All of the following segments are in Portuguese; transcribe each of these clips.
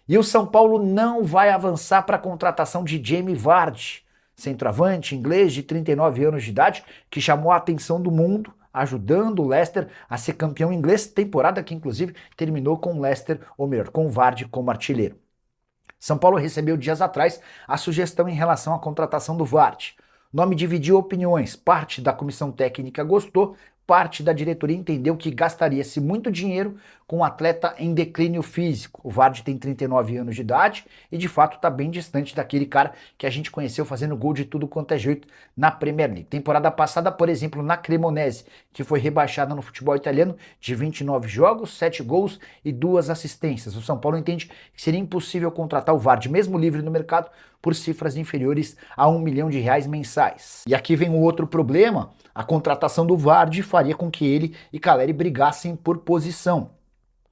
E o São Paulo não vai avançar para a contratação de Jamie Vardy, centroavante inglês de 39 anos de idade, que chamou a atenção do mundo, ajudando o Leicester a ser campeão inglês, temporada que inclusive terminou com o Leicester, ou melhor, com o Vardy como artilheiro. São Paulo recebeu dias atrás a sugestão em relação à contratação do Vardy. O nome dividiu opiniões, parte da comissão técnica gostou, parte da diretoria entendeu que gastaria-se muito dinheiro com um atleta em declínio físico. O Vardy tem 39 anos de idade e de fato está bem distante daquele cara que a gente conheceu fazendo gol de tudo quanto é jeito na Premier League. Temporada passada, por exemplo, na Cremonese, que foi rebaixada no futebol italiano, de 29 jogos, 7 gols e 2 assistências. O São Paulo entende que seria impossível contratar o Vardy, mesmo livre no mercado, por cifras inferiores a R$ 1 milhão mensais. E aqui vem um outro problema: a contratação do Vardy faria com que ele e Caleri brigassem por posição.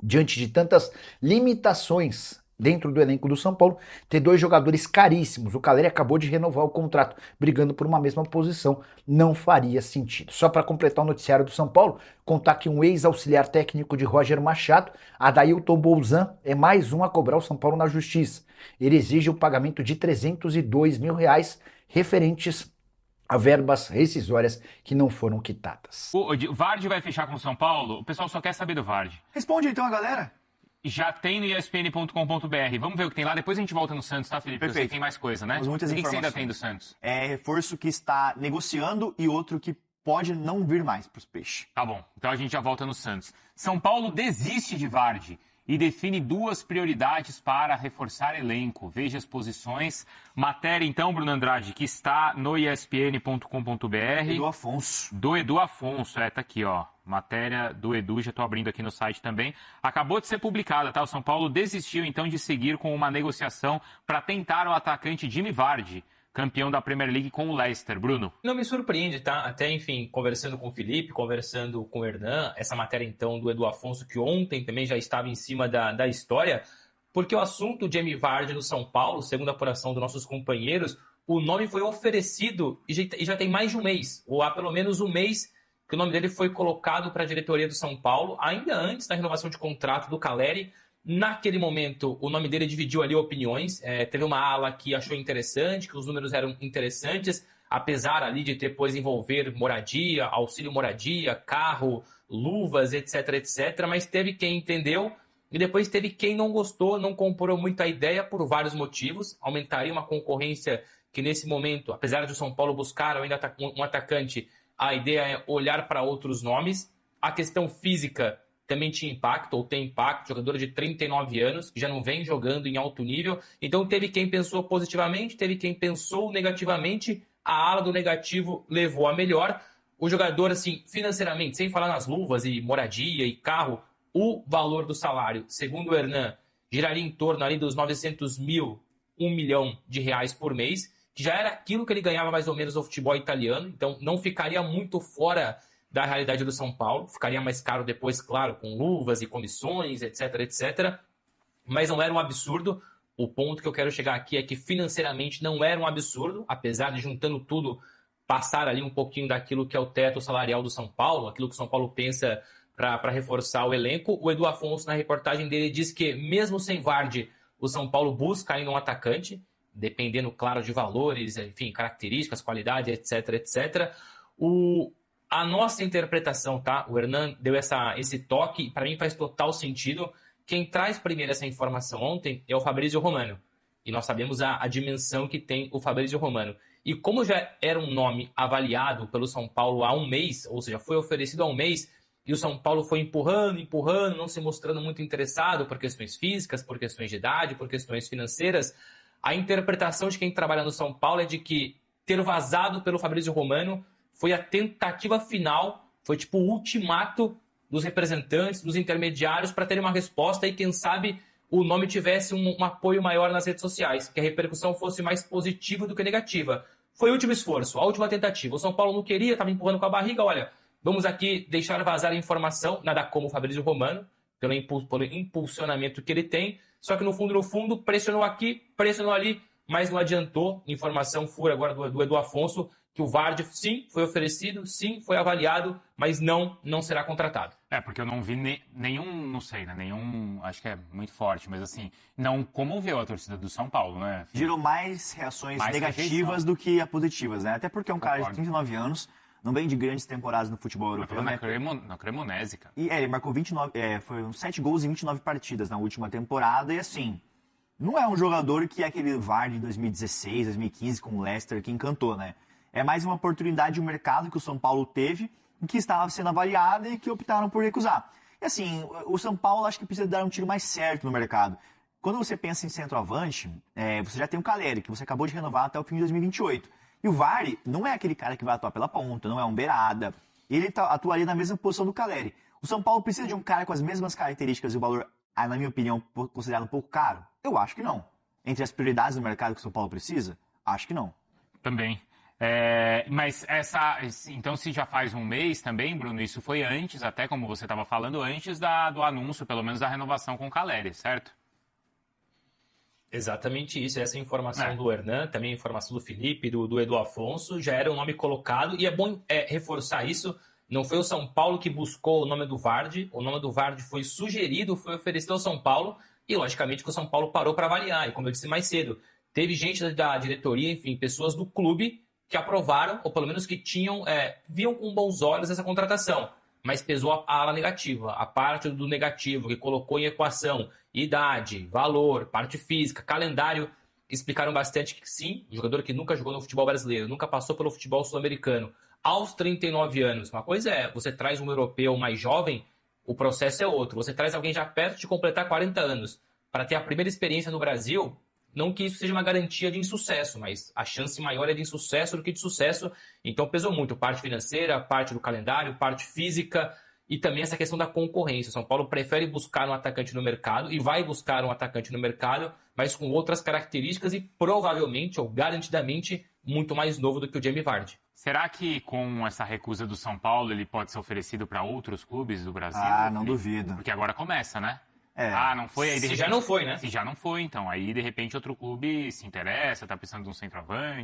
Diante de tantas limitações dentro do elenco do São Paulo, ter dois jogadores caríssimos, o Caleri acabou de renovar o contrato, brigando por uma mesma posição, não faria sentido. Só para completar o noticiário do São Paulo, contar que um ex-auxiliar técnico de Roger Machado, Adailton Bolzan, é mais um a cobrar o São Paulo na justiça. Ele exige o pagamento de R$ 302 mil referentes a verbas rescisórias que não foram quitadas. O Vardy vai fechar com o São Paulo? O pessoal só quer saber do Vardy. Responde então a galera. Já tem no espn.com.br. Vamos ver o que tem lá. Depois a gente volta no Santos, tá, Felipe? Perfeito. Eu sei que tem mais coisa, né? Temos muitas O que você informações. ainda tem do Santos? É reforço que está negociando e outro que pode não vir mais para os peixes. Tá bom. Então a gente já volta no Santos. São Paulo desiste de Vardy e define duas prioridades para reforçar elenco. Veja as posições. Matéria, então, Bruno Andrade, que está no espn.com.br. Edu Afonso. Do Edu Afonso, tá aqui, ó. Matéria do Edu, já estou abrindo aqui no site também. Acabou de ser publicada, tá? O São Paulo desistiu, então, de seguir com uma negociação para tentar o atacante Jamie Vardy, campeão da Premier League com o Leicester. Bruno? Não me surpreende, tá? Até, enfim, conversando com o Felipe, conversando com o Hernan, essa matéria, então, do Edu Afonso, que ontem também já estava em cima da história, porque o assunto Jamie Vardy no São Paulo, segundo a apuração dos nossos companheiros, o nome foi oferecido e já tem mais de um mês, ou há pelo menos um mês que o nome dele foi colocado para a diretoria do São Paulo, ainda antes da renovação de contrato do Caleri. Naquele momento, o nome dele dividiu ali opiniões. Teve uma ala que achou interessante, que os números eram interessantes, apesar ali de depois envolver moradia, auxílio moradia, carro, luvas, etc, etc. Mas teve quem entendeu e depois teve quem não gostou, não comprou muito a ideia por vários motivos. Aumentaria uma concorrência que nesse momento, apesar de o São Paulo buscar ainda um atacante, a ideia é olhar para outros nomes. A questão física também tinha impacto, ou tem impacto, jogador de 39 anos, que já não vem jogando em alto nível. Então teve quem pensou positivamente, teve quem pensou negativamente. A ala do negativo levou a melhor. O jogador, assim, financeiramente, sem falar nas luvas e moradia e carro, o valor do salário, segundo o Hernan, giraria em torno ali dos 900 mil, 1 milhão de reais por mês, que já era aquilo que ele ganhava mais ou menos no futebol italiano. Então não ficaria muito fora da realidade do São Paulo, ficaria mais caro depois, claro, com luvas e comissões, etc, etc, mas não era um absurdo. O ponto que eu quero chegar aqui é que financeiramente não era um absurdo, apesar de, juntando tudo, passar ali um pouquinho daquilo que é o teto salarial do São Paulo, aquilo que o São Paulo pensa para reforçar o elenco. O Edu Afonso, na reportagem dele, diz que mesmo sem Vardy, o São Paulo busca ainda um atacante, dependendo, claro, de valores, enfim, características, qualidade, etc, etc. A nossa interpretação, tá? O Hernan deu esse toque, para mim faz total sentido. Quem traz primeiro essa informação ontem é o Fabrício Romano. E nós sabemos a dimensão que tem o Fabrício Romano. E como já era um nome avaliado pelo São Paulo há um mês, ou seja, foi oferecido há um mês, e o São Paulo foi empurrando, não se mostrando muito interessado por questões físicas, por questões de idade, por questões financeiras, a interpretação de quem trabalha no São Paulo é de que ter vazado pelo Fabrício Romano foi a tentativa final, foi tipo o ultimato dos representantes, dos intermediários para terem uma resposta e, quem sabe, o nome tivesse um apoio maior nas redes sociais, que a repercussão fosse mais positiva do que negativa. Foi o último esforço, a última tentativa. O São Paulo não queria, estava empurrando com a barriga, olha, vamos aqui deixar vazar a informação, nada como o Fabrício Romano, pelo impulsionamento que ele tem, só que no fundo, pressionou aqui, pressionou ali, mas não adiantou. Informação fura agora do Edu Afonso, que o Vardy, sim, foi oferecido, sim, foi avaliado, mas não será contratado. Porque eu não vi nenhum, não sei, né? Nenhum, acho que é muito forte, mas assim, não comoveu a torcida do São Paulo, né? Gerou mais reações Mais negativas do que positivas, né? Até porque é um cara de Concordo. 39 anos, não vem de grandes temporadas no futebol Mas europeu, falando né? na Cremonese, cara. E ele marcou 29, foram 7 gols em 29 partidas na última temporada, e assim, não é um jogador que é aquele Vardy de 2016, 2015 com o Leicester que encantou, né? É mais uma oportunidade de mercado que o São Paulo teve, que estava sendo avaliada e que optaram por recusar. E assim, o São Paulo acho que precisa dar um tiro mais certo no mercado. Quando você pensa em centroavante, você já tem o Caleri, que você acabou de renovar até o fim de 2028. E o Vardy não é aquele cara que vai atuar pela ponta, não é um beirada. Ele atuaria na mesma posição do Caleri. O São Paulo precisa de um cara com as mesmas características e o valor, na minha opinião, considerado um pouco caro? Eu acho que não. Entre as prioridades do mercado que o São Paulo precisa? Acho que não. Também. Mas então se já faz um mês também, Bruno, isso foi antes, até como você estava falando, antes do anúncio, pelo menos da renovação com o Caleri, certo? Exatamente isso, essa informação do Hernan, também a informação do Felipe, do Edu Afonso, já era um nome colocado, e é bom reforçar isso, não foi o São Paulo que buscou o nome do Vardy, o nome do Vardy foi sugerido, foi oferecido ao São Paulo, e logicamente que o São Paulo parou para avaliar, e como eu disse mais cedo, teve gente da diretoria, enfim, pessoas do clube que aprovaram, ou pelo menos que viam com bons olhos essa contratação, mas pesou a ala negativa, a parte do negativo, que colocou em equação idade, valor, parte física, calendário, explicaram bastante que sim, um jogador que nunca jogou no futebol brasileiro, nunca passou pelo futebol sul-americano, aos 39 anos, uma coisa você traz um europeu mais jovem, o processo é outro, você traz alguém já perto de completar 40 anos, para ter a primeira experiência no Brasil. Não que isso seja uma garantia de insucesso, mas a chance maior é de insucesso do que de sucesso. Então pesou muito parte financeira, parte do calendário, parte física e também essa questão da concorrência. O São Paulo prefere buscar um atacante no mercado e vai buscar um atacante no mercado, mas com outras características e provavelmente ou garantidamente muito mais novo do que o Jamie Vardy. Será que com essa recusa do São Paulo ele pode ser oferecido para outros clubes do Brasil? Não duvido. Porque agora começa, né? Não foi? Aí, Se já não foi, né? Se já não foi, então. Aí, de repente, outro clube se interessa, tá precisando de um centroavante.